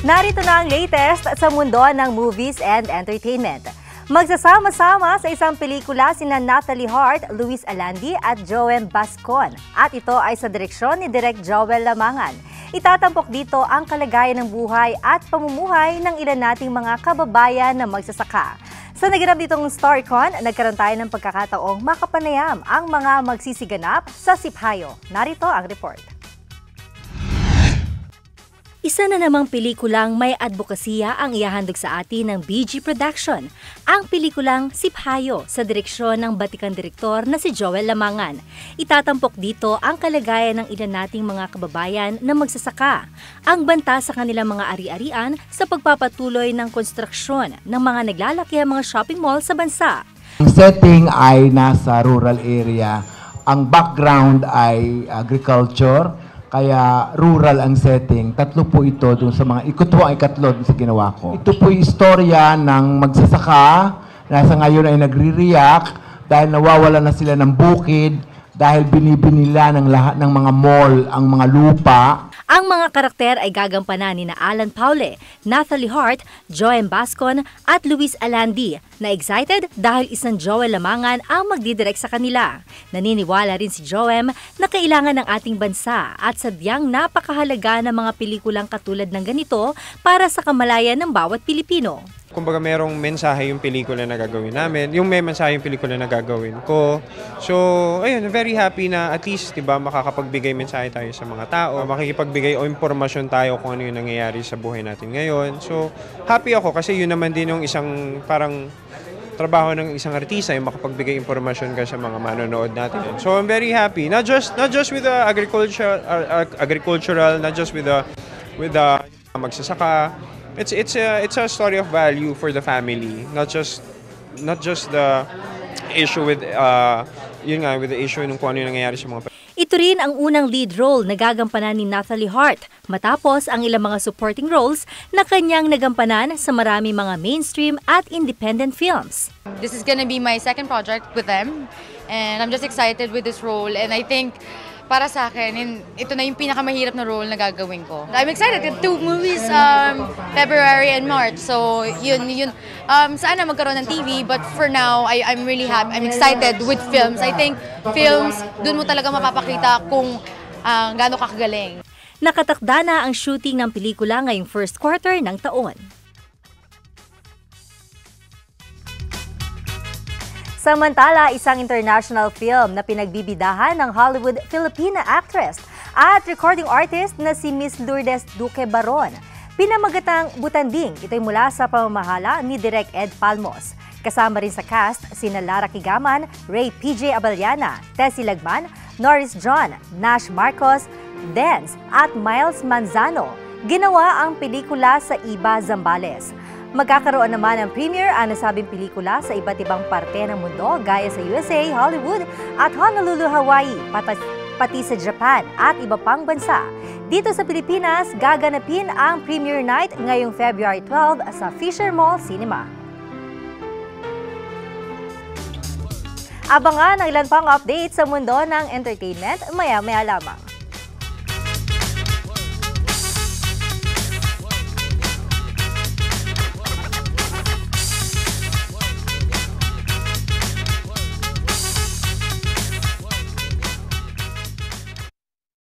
Narito na ang latest sa mundo ng movies and entertainment. Magsasama-sama sa isang pelikula sina Natalie Hart, Luis Alandi at Joem Bascon. At ito ay sa direksyon ni Direk Joel Lamangan. Itatampok dito ang kalagayan ng buhay at pamumuhay ng ilan nating mga kababayan na magsasaka. Sa naganap ditong StarCon, nagkaroon tayo ng pagkakataong makapanayam ang mga magsisiganap sa Siphayo. Narito ang report. Isa na namang pelikulang may advokasya ang ihahandog sa atin ng BG Production, ang pelikulang Siphayo sa direksyon ng batikang direktor na si Joel Lamangan. Itatampok dito ang kalagayan ng ilan nating mga kababayan na magsasaka, ang banta sa kanilang mga ari-arian sa pagpapatuloy ng konstruksyon ng mga naglalakihang mga shopping mall sa bansa. Ang setting ay nasa rural area, ang background ay agriculture, kaya rural ang setting. Tatlo po ito dun sa mga ikatlo sa ginawa ko. Ito po yung istorya ng magsasaka na sa ngayon ay nagre-react dahil nawawala na sila ng bukid dahil binibinila ng lahat ng mga mall ang mga lupa. Ang mga karakter ay gagampanan ni Alan Paule, Natalie Hart, Joem Bascon at Luis Alandi na excited dahil isang Joel Lamangan ang magdidirect sa kanila. Naniniwala rin si Joem na kailangan ng ating bansa at sadyang napakahalaga ng mga pelikulang katulad ng ganito para sa kamalayan ng bawat Pilipino. Kumbaga merong mensahe yung pelikula na gagawin namin, yung may mensahe yung pelikula na gagawin ko. So, ayun, very happy na at least, diba, makakapagbigay mensahe tayo sa mga tao, makikipagbigay o impormasyon tayo kung ano yung nangyayari sa buhay natin ngayon. So, happy ako kasi yun naman din yung isang parang trabaho ng isang artista, yung makapagbigay impormasyon ka sa mga manonood natin. So, I'm very happy, not just with the agricultural, not just with the magsasaka. It's a story of value for the family, not just the issue with with the issue ng kung ano yung nangyayari sa mga. Ito rin ang unang lead role na gagampanan ni Natalie Hart matapos ang ilang mga supporting roles na kanyang nagampanan sa marami mga mainstream at independent films. This is gonna be my second project with them and I'm just excited with this role and I think para sa akin, ito na yung pinakamahirap na role na gagawin ko. I'm excited. 2 movies, February and March. So, yun. Sana magkaroon ng TV, but for now, I'm really happy. I'm excited with films. I think films, dun mo talaga mapapakita kung gaano kakagaling. Nakatakda na ang shooting ng pelikula ngayong first quarter ng taon. Samantala, isang international film na pinagbibidahan ng Hollywood Filipina actress at recording artist na si Miss Lourdes Duque Baron. Pinamagatang Butanding, ito'y mula sa pamamahala ni Direk Ed Palmos. Kasama rin sa cast sina Lara Kigaman, Ray PJ Abellana, Tessie Lagman, Norris John, Nash Marcos, Dance at Miles Manzano. Ginawa ang pelikula sa Iba, Zambales. Magkakaroon naman ng premiere ang nasabing pelikula sa iba't ibang parte ng mundo gaya sa USA, Hollywood at Honolulu, Hawaii, pati sa Japan at iba pang bansa. Dito sa Pilipinas, gaganapin ang premiere night ngayong February 12 sa Fisher Mall Cinema. Abangan ang ilan pang updates sa mundo ng entertainment maya-maya lamang.